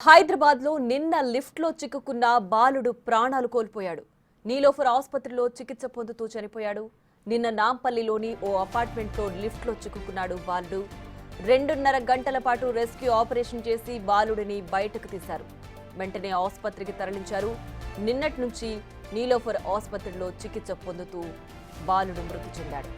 హైదరాబాద్ లో నిన్న లిఫ్ట్ లో చిక్కుకున్న బాలుడు ప్రాణాలు కోల్పోయాడు. నీలోఫర్ ఆసుపత్రిలో చికిత్స పొందుతూ చనిపోయాడు. నిన్న నాంపల్లిలోని ఓ అపార్ట్మెంట్ లో లిఫ్ట్ లో చిక్కుకున్నాడు బాలుడు. 2.5 గంటల పాటు రెస్క్యూ ఆపరేషన్ చేసి బాలుడిని బయటకు తీశారు. వెంటనే ఆసుపత్రికి తరలించారు. నిన్నటి నుంచి నీలోఫర్ ఆసుపత్రిలో చికిత్స పొందుతూ బాలుడు మృతి చెందాడు.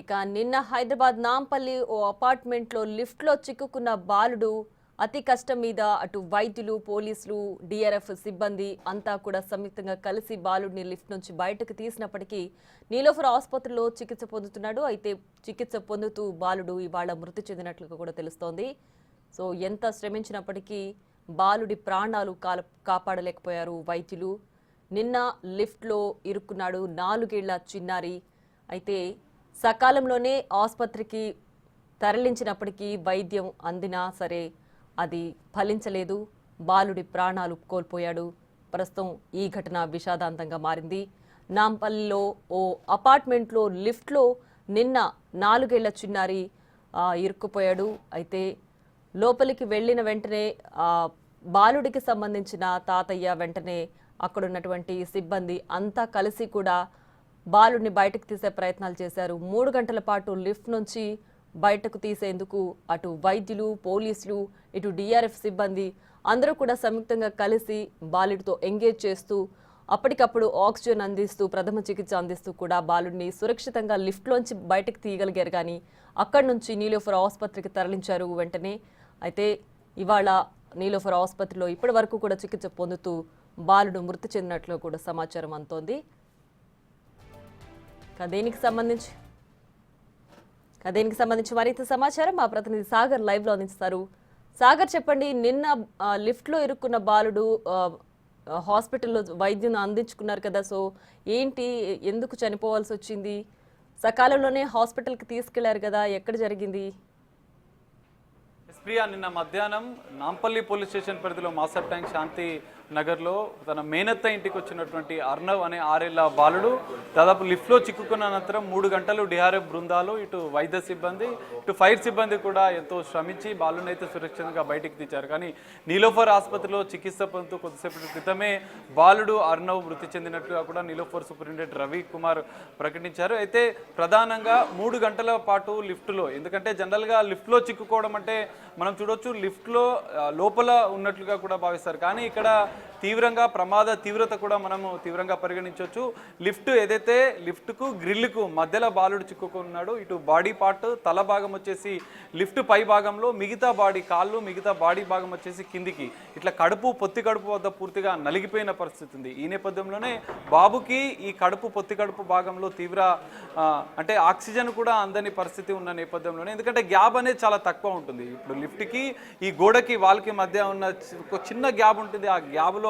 ఇక నిన్న హైదరాబాద్ నాంపల్లి ఓ అపార్ట్మెంట్ లో లిఫ్ట్ లో చిక్కుకున్న బాలుడు అతి కష్టం మీద అటు వైద్యులు, పోలీసులు, డిఆర్ఎఫ్ సిబ్బంది అంతా కూడా సంయుక్తంగా కలిసి బాలుడిని లిఫ్ట్ నుంచి బయటకు తీసినప్పటికీ నీలోఫర్ ఆసుపత్రిలో చికిత్స పొందుతున్నాడు. అయితే చికిత్స పొందుతూ బాలుడు ఇవాళ మృతి చెందినట్లుగా కూడా తెలుస్తోంది. సో ఎంత శ్రమించినప్పటికీ బాలుడి ప్రాణాలు కాపాడలేకపోయారు వైద్యులు. నిన్న లిఫ్ట్ లో ఇరుక్కున్నాడు 4 ఏళ్ల చిన్నారి. అయితే సకాలంలోనే ఆసుపత్రికి తరలించినప్పటికీ వైద్యం అందినా సరే అది ఫలించలేదు. బాలుడి ప్రాణాలు కోల్పోయాడు. ప్రస్తుతం ఈ ఘటన విషాదాంతంగా మారింది. నాంపల్లిలో ఓ అపార్ట్మెంట్లో లిఫ్ట్లో నిన్న 4 ఏళ్ల చిన్నారి ఇరుక్కుపోయాడు. అయితే లోపలికి వెళ్ళిన వెంటనే బాలుడికి సంబంధించిన తాతయ్య వెంటనే అక్కడున్నటువంటి సిబ్బంది అంతా కలిసి కూడా బాలుడిని బయటకు తీసే ప్రయత్నాలు చేశారు. 3 గంటల పాటు లిఫ్ట్ నుంచి బయటకు తీసేందుకు అటు వైద్యులు, పోలీసులు, ఇటు డిఆర్ఎఫ్ సిబ్బంది అందరూ కూడా సంయుక్తంగా కలిసి బాలుడితో ఎంగేజ్ చేస్తూ అప్పటికప్పుడు ఆక్సిజన్ అందిస్తూ ప్రథమ చికిత్స అందిస్తూ కూడా బాలుడిని సురక్షితంగా లిఫ్ట్లోంచి బయటకు తీయగలిగారు. కానీ అక్కడి నుంచి నీలోఫర్ ఆసుపత్రికి తరలించారు వెంటనే. అయితే ఇవాళ నీలోఫర్ ఆసుపత్రిలో ఇప్పటి వరకు కూడా చికిత్స పొందుతూ బాలుడు మృతి చెందినట్లు కూడా సమాచారం అందుతోంది. దీనికి సంబంధించి మరింత సమాచారం మా ప్రతినిధి సాగర్ లైవ్ లో అందిస్తారు. సాగర్, చెప్పండి, నిన్న లిఫ్ట్ లో ఇరుక్కున్న బాలుడు హాస్పిటల్లో వైద్యం అందించుకున్నారు కదా, సో ఏంటి, ఎందుకు చనిపోవాల్సి వచ్చింది? సకాలంలోనే హాస్పిటల్కి తీసుకెళ్లారు కదా, ఎక్కడ జరిగింది? ప్రియా, నిన్న మధ్యాహ్నం నాంపల్లి పోలీస్ స్టేషన్ పరిధిలో మాసప్ ట్యాంక్ శాంతి నగర్లో తన మేనత్త ఇంటికి వచ్చినటువంటి అర్ణవ్ అనే 6 ఏళ్ల బాలుడు దాదాపు లిఫ్ట్లో చిక్కుకున్న అనంతరం 3 గంటలు డిఆర్ఎఫ్ బృందాలు, ఇటు వైద్య సిబ్బంది, ఇటు ఫైర్ సిబ్బంది కూడా ఎంతో శ్రమించి బాలుని అయితే సురక్షితంగా బయటికి తీశారు. కానీ నీలోఫర్ ఆసుపత్రిలో చికిత్స పొందుతూ కొద్దిసేపటి క్రితమే బాలుడు అర్ణవ్ మృతి చెందినట్లుగా కూడా నీలోఫర్ సూపరింటెండెంట్ రవి కుమార్ ప్రకటించారు. అయితే ప్రధానంగా 3 గంటల పాటు లిఫ్ట్లో, ఎందుకంటే జనరల్గా లిఫ్ట్లో చిక్కుకోవడం అంటే మనం చూడొచ్చు లిఫ్ట్లో లోపల ఉన్నట్లుగా కూడా భావిస్తారు. కానీ ఇక్కడ తీవ్రంగా ప్రమాద తీవ్రత కూడా మనము తీవ్రంగా పరిగణించవచ్చు. లిఫ్ట్ ఏదైతే లిఫ్ట్కు గ్రిల్కు మధ్యలో బాలుడు చిక్కుకున్నాడు. ఇటు బాడీ పార్ట్ తల భాగం వచ్చేసి లిఫ్ట్ పై భాగంలో, మిగతా బాడీ కాళ్ళు, మిగతా బాడీ భాగం వచ్చేసి కిందికి ఇట్లా పొత్తి కడుపు వద్ద పూర్తిగా నలిగిపోయిన పరిస్థితి ఉంది. ఈ నేపథ్యంలోనే బాబుకి ఈ పొత్తి కడుపు భాగంలో తీవ్ర అంటే ఆక్సిజన్ కూడా అందని పరిస్థితి ఉన్న నేపథ్యంలోనే, ఎందుకంటే గ్యాప్ అనేది చాలా తక్కువ ఉంటుంది. ఇప్పుడు లిఫ్ట్కి ఈ గోడకి వాళ్ళకి మధ్య ఉన్న ఒక చిన్న గ్యాప్ ఉంటుంది. ఆ గ్యాప్లో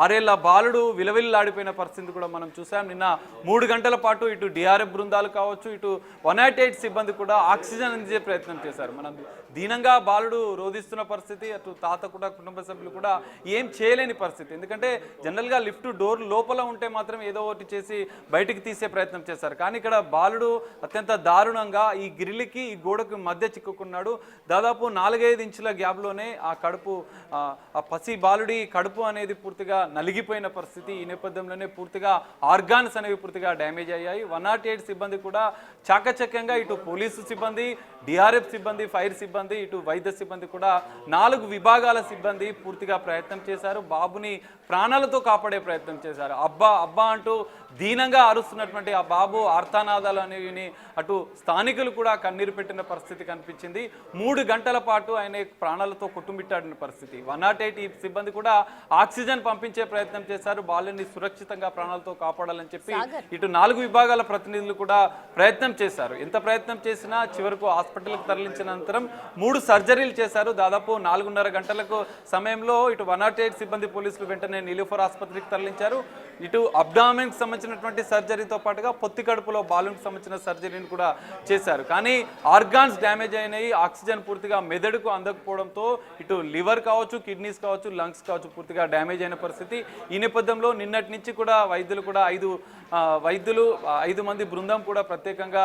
6 ఏళ్ల బాలుడు విలవిల్లాడిపోయిన పరిస్థితి కూడా మనం చూసాం. నిన్న 3 గంటల పాటు ఇటు డిఆర్ఎఫ్ బృందాలు కావచ్చు, ఇటు 188 సిబ్బంది కూడా ఆక్సిజన్ అందించే ప్రయత్నం చేశారు. మనం దీనంగా బాలుడు రోధిస్తున్న పరిస్థితి, అటు తాత కూడా, కుటుంబ సభ్యులు కూడా ఏం చేయలేని పరిస్థితి. ఎందుకంటే జనరల్గా లిఫ్ట్ డోర్ లోపల ఉంటే మాత్రం ఏదో ఒకటి చేసి బయటికి తీసే ప్రయత్నం చేశారు. కానీ ఇక్కడ బాలుడు అత్యంత దారుణంగా ఈ గ్రిల్కి ఈ గోడకు మధ్య చిక్కుకున్నాడు. దాదాపు 4-5 ఇంచుల గ్యాప్లోనే ఆ పసి బాలుడి కడుపు అనేది పూర్తిగా నలిగిపోయిన పరిస్థితి. ఈ నేపథ్యంలోనే పూర్తిగా ఆర్గాన్స్ అనేవి పూర్తిగా డ్యామేజ్ అయ్యాయి. 188 సిబ్బంది కూడా చాకచక్యంగా, ఇటు పోలీసు సిబ్బంది, డిఆర్ఎఫ్ సిబ్బంది, ఫైర్ సిబ్బంది, ఇటు వైద్య సిబ్బంది కూడా 4 విభాగాల సిబ్బంది పూర్తిగా ప్రయత్నం చేశారు. బాబుని ప్రాణాలతో కాపాడే ప్రయత్నం చేశారు. అబ్బా అబ్బా అంటూ దీనంగా అరుస్తున్నటువంటి ఆ బాబు ఆర్తనాదాలు అనేవి అటు స్థానికులు కూడా కన్నీరు పెట్టిన పరిస్థితి కనిపించింది. 3 గంటల పాటు ఆయన ప్రాణాలతో కొట్టుమిట్టాడిన పరిస్థితి. 188 సిబ్బంది కూడా ఆక్సిజన్ పంపించే ప్రయత్నం చేశారు. బాలుని సురక్షితంగా ప్రాణాలతో కాపాడాలని చెప్పి ఇటు 4 విభాగాల ప్రతినిధులు కూడా ప్రయత్నం చేశారు. ఎంత ప్రయత్నం చేసినా చివరకు హాస్పిటల్కి తరలించిన అనంతరం 3 సర్జరీలు చేశారు. దాదాపు 4:30 గంటలకు సమయంలో ఇటు 188 సిబ్బంది, పోలీసులు వెంటనే నీలోఫర్ ఆసుపత్రికి తరలించారు. ఇటు అబ్డామిన్కి సంబంధించినటువంటి సర్జరీతో పాటుగా పొత్తి కడుపులో బాలుకి సంబంధించిన సర్జరీని కూడా చేశారు. కానీ ఆర్గాన్స్ డ్యామేజ్ అయినాయి. ఆక్సిజన్ పూర్తిగా మెదడు మెదడుకు అందకపోవడంతో ఇటు లివర్ కావచ్చు, కిడ్నీస్ కావచ్చు, లంగ్స్ కావచ్చు పూర్తిగా డ్యామేజ్ అయిన పరిస్థితి. ఈ నేపథ్యంలో నిన్నటి నుంచి కూడా వైద్యులు కూడా 5 మంది బృందం కూడా ప్రత్యేకంగా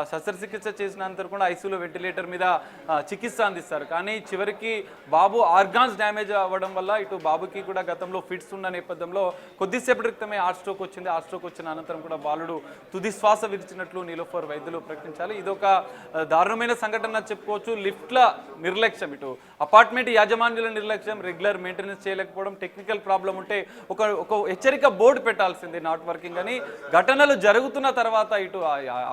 శస్త్రచికిత్స చేసినంత కూడా ఐసీయూలో వెంటిలేటర్ మీద చికిత్స అందిస్తారు. కానీ చివరికి బాబు ఆర్గాన్స్ డ్యామేజ్ అవ్వడం వల్ల ఇటు బాబుకి కూడా గతంలో ఫిట్స్ ఉన్న నేపథ్యంలో కొద్దిసేపటి క్రితమే హార్ట్ స్ట్రోక్ వచ్చింది. హార్ట్ స్ట్రోక్ వచ్చిన అనంతరం కూడా బాలుడు తుది శ్వాస విడిచినట్లు నీలోఫర్ వైద్యులు ప్రకటించాలి. ఇదొక దారుణమైన సంఘటన చెప్పుకోవచ్చు. లిఫ్ట్ల నిర్లక్ష్యం, ఇటు అపార్ట్మెంట్ యాజమాన్యుల నిర్లక్ష్యం, రెగ్యులర్ మెయింటెనెన్స్ చేయలేకపోవడం, టెక్నికల్ ప్రాబ్లం ఉంటే ఒక హెచ్చరిక బోర్డు పెట్టాల్సింది నాట్ వర్కింగ్ అని. ఘటనలు జరుగుతున్న తర్వాత ఇటు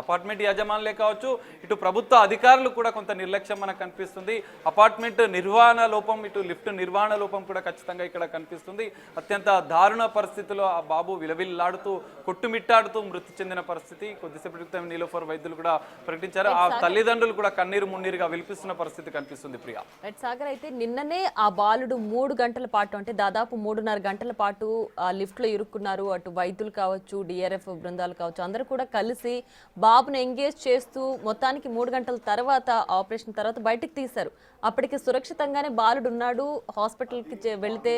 అపార్ట్మెంట్ యాజమానులే కావచ్చు, ఇటు ప్రభుత్వ అధికారులు కూడా కొంత నిర్లక్ష్యం మనకు కనిపిస్తుంది. అపార్ట్మెంట్ నిర్వహణ లోపం, ఇటు లిఫ్ట్ నిర్వహణ లోపం కూడా ఖచ్చితంగా ఇక్కడ కనిపిస్తుంది. అత్యంత దారుణ పరిస్థితిలో ఆ బాబు విలవిల్లాడుతూ కొట్టుమిట్టాడుతూ మృతి చెందిన పరిస్థితి కొద్దిసేపటి క్రితం నీలోఫర్ వైద్యులు కూడా ప్రకటించారు. ఆ తల్లిదండ్రులు కూడా కన్నీరు మున్నీరుగా విలిపిస్తున్న పరిస్థితి కనిపిస్తుంది. ప్రియా, సాగర్, అయితే నిన్ననే ఆ బాలుడు 3 గంటల పాటు, అంటే దాదాపు 3.5 గంటల పాటు ఆ లిఫ్ట్ లో ఇరుక్కున్నారు. అటు వైద్యులు కావచ్చు, డిఆర్ఎఫ్ బృందాలు కావచ్చు, అందరూ కూడా కలిసి బాబును ఎంగేజ్ చేస్తూ మొత్తానికి 3 గంటల తర్వాత, ఆపరేషన్ తర్వాత బయటికి తీశారు. అప్పటికి సురక్షితంగానే బాలుడు ఉన్నాడు, హాస్పిటల్కి వెళితే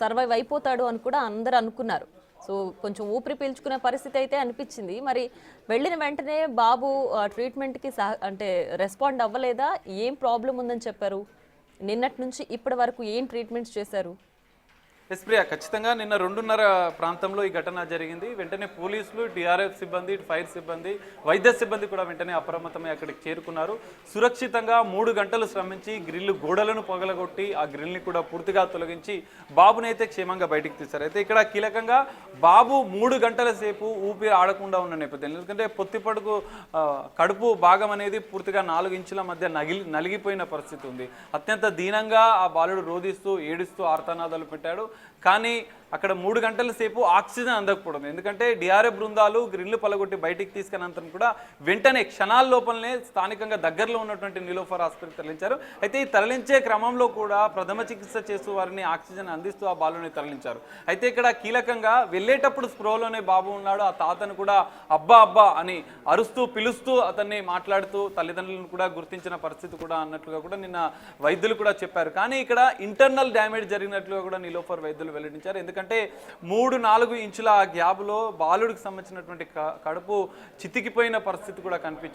సర్వైవ్ అయిపోతాడు అని కూడా అందరూ అనుకున్నారు. సో కొంచెం ఊపిరి పీల్చుకునే పరిస్థితి అయితే అనిపించింది. మరి వెళ్ళిన వెంటనే బాబు ట్రీట్మెంట్కి అంటే రెస్పాండ్ అవ్వలేదా? ఏం ప్రాబ్లం ఉందని చెప్పారు? నిన్నటి నుంచి ఇప్పటి వరకు ఏం ట్రీట్మెంట్స్ చేశారు? ఎస్ ప్రియా, ఖచ్చితంగా నిన్న 2:30 ప్రాంతంలో ఈ ఘటన జరిగింది. వెంటనే పోలీసులు, డిఆర్ఎఫ్ సిబ్బంది, ఫైర్ సిబ్బంది, వైద్య సిబ్బంది కూడా వెంటనే అప్రమత్తమై అక్కడికి చేరుకున్నారు. సురక్షితంగా 3 గంటలు శ్రమించి గ్రిల్ గోడలను పగలగొట్టి ఆ గ్రిల్ని కూడా పూర్తిగా తొలగించి బాబునైతే క్షేమంగా బయటికి తీశారు. అయితే ఇక్కడ కీలకంగా బాబు 3 గంటల సేపు ఊపిరి ఆడకుండా ఉన్న నేపథ్యంలో, ఎందుకంటే పొత్తిపడుకు కడుపు భాగం అనేది పూర్తిగా 4 ఇంచుల మధ్య నలిగిపోయిన పరిస్థితి ఉంది. అత్యంత దీనంగా ఆ బాలుడు రోధిస్తూ ఏడుస్తూ ఆర్తనాదాలు పెట్టాడు. కానీ అక్కడ 3 గంటల సేపు ఆక్సిజన్ అందకపోవడం, ఎందుకంటే డిఆర్ఎఫ్ బృందాలు గ్రిల్లు పలగొట్టి బయటికి తీసుకున్నంతరం కూడా వెంటనే క్షణాల లోపలనే స్థానికంగా దగ్గరలో ఉన్నటువంటి నీలోఫర్ ఆసుపత్రికి తరలించారు. అయితే ఈ తరలించే క్రమంలో కూడా ప్రథమ చికిత్స చేస్తూ వారిని ఆక్సిజన్ అందిస్తూ ఆ బాలుని తరలించారు. అయితే ఇక్కడ కీలకంగా వెళ్ళేటప్పుడు స్ప్రోలోనే బాబు ఉన్నాడు. ఆ తాతను కూడా అబ్బా అబ్బా అని అరుస్తూ పిలుస్తూ అతన్ని మాట్లాడుతూ తల్లిదండ్రులను కూడా గుర్తించిన పరిస్థితి కూడా అన్నట్లుగా కూడా నిన్న వైద్యులు కూడా చెప్పారు. కానీ ఇక్కడ ఇంటర్నల్ డ్యామేజ్ జరిగినట్లుగా కూడా నీలోఫర్ వైద్యులు వెల్లడించారు. ఎందుకంటే 3-4 ఇంచుల గ్యాప్లో బాలుడికి సంబంధించినటువంటి కడుపు చితికిపోయిన పరిస్థితి కూడా కనిపించింది.